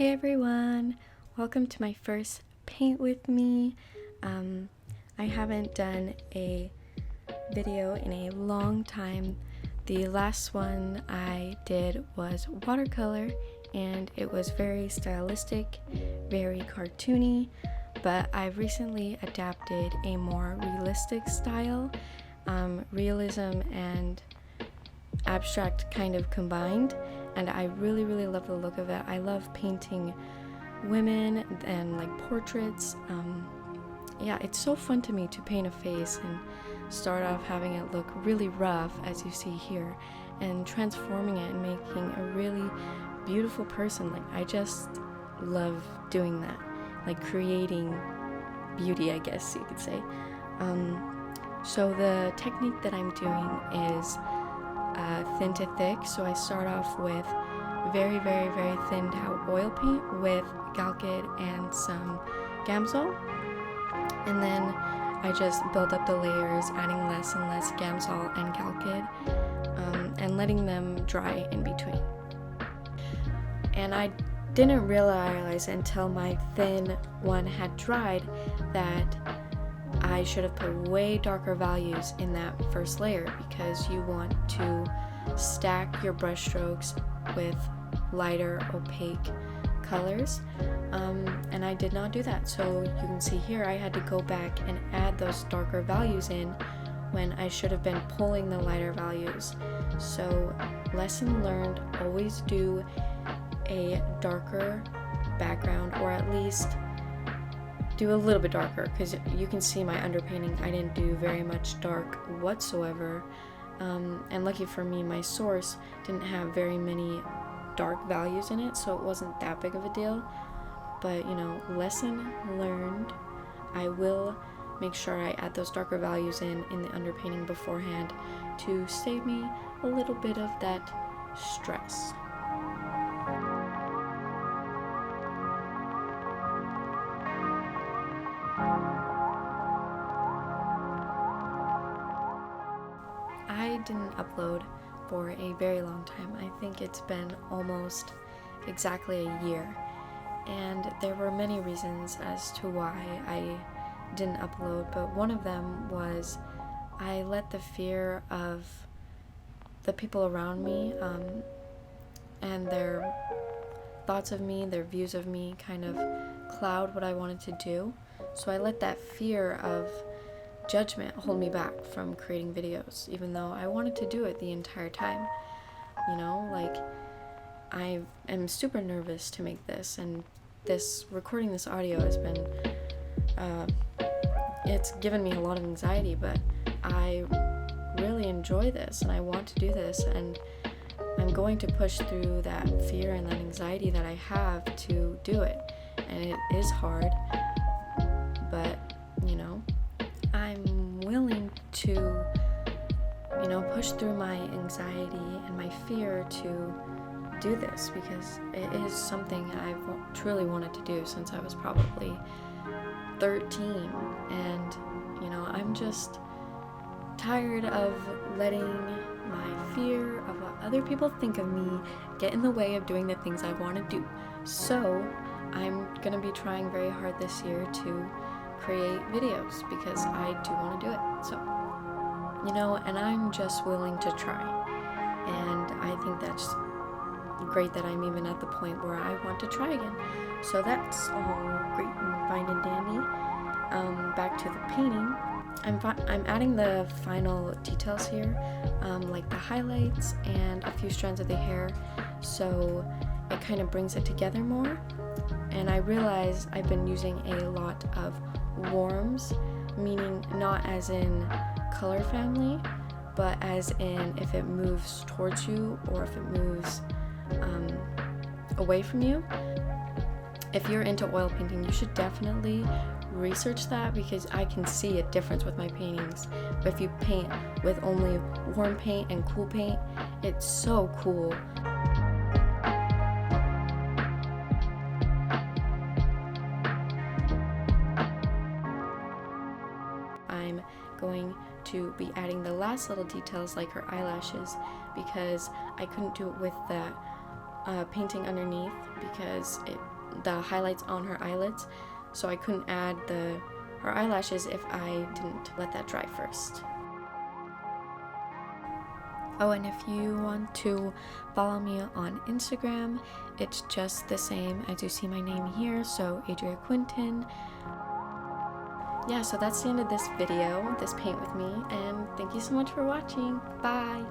Hey everyone, welcome to my first paint with me. I haven't done a video in a long time. The last one I did was watercolor and it was very stylistic, very cartoony, but I've recently adapted a more realistic style, realism and abstract kind of combined, and I really love the look of it. I love painting women and like portraits. Yeah, it's so fun to me to paint a face and start off having it look really rough, as you see here, and transforming it and making a really beautiful person. Like, I just love doing that, like creating beauty, I guess you could say. So the technique that I'm doing is thin to thick. So I start off with very thin oil paint with Galkid and some Gamsol, and then I just build up the layers, adding less and less Gamsol and Galkid, and letting them dry in between. And I didn't realize until my thin one had dried that I should have put way darker values in that first layer, because you want to stack your brush strokes with lighter opaque colors, and I did not do that. So you can see here I had to go back and add those darker values in when I should have been pulling the lighter values. So lesson learned, always do a darker background, or at least do a little bit darker, because you can see my underpainting, I didn't do very much dark whatsoever, and lucky for me, my source didn't have very many dark values in it, so it wasn't that big of a deal. But you know, lesson learned. I will make sure I add those darker values in the underpainting beforehand to save me a little bit of that stress. I didn't upload for a very long time. I think it's been almost exactly a year, and there were many reasons as to why I didn't upload, but one of them was I let the fear of the people around me and their thoughts of me, their views of me, kind of cloud what I wanted to do. So I let that fear of judgment hold me back from creating videos, even though I wanted to do it the entire time. You know, like, I am super nervous to make this, and recording this audio has been it's given me a lot of anxiety, but I really enjoy this and I want to do this, and I'm going to push through that fear and that anxiety that I have to do it. And it is hard, but you know, I'm willing to, you know, push through my anxiety and my fear to do this, because it is something I've truly wanted to do since I was probably 13. And you know, I'm just tired of letting my fear of what other people think of me get in the way of doing the things I want to do. So I'm gonna be trying very hard this year to create videos, because I do want to do it. So, you know, and I'm just willing to try, and I think that's great that I'm even at the point where I want to try again. So that's all great and fine and dandy. Back to the painting. I'm adding the final details here, like the highlights and a few strands of the hair, so it kind of brings it together more. And I realize I've been using a lot of warms, meaning not as in color family, but as in if it moves towards you or if it moves away from you. If you're into oil painting, you should definitely research that, because I can see a difference with my paintings. But if you paint with only warm paint and cool paint, it's so cool. I'm going to be adding the last little details, like her eyelashes, because I couldn't do it with that painting underneath because the highlights on her eyelids, so I couldn't add her eyelashes if I didn't let that dry first. Oh, and if you want to follow me on Instagram, it's just the same as you see my name here, so adria.r.quinton. Yeah, so that's the end of this video, this paint with me, and thank you so much for watching. Bye!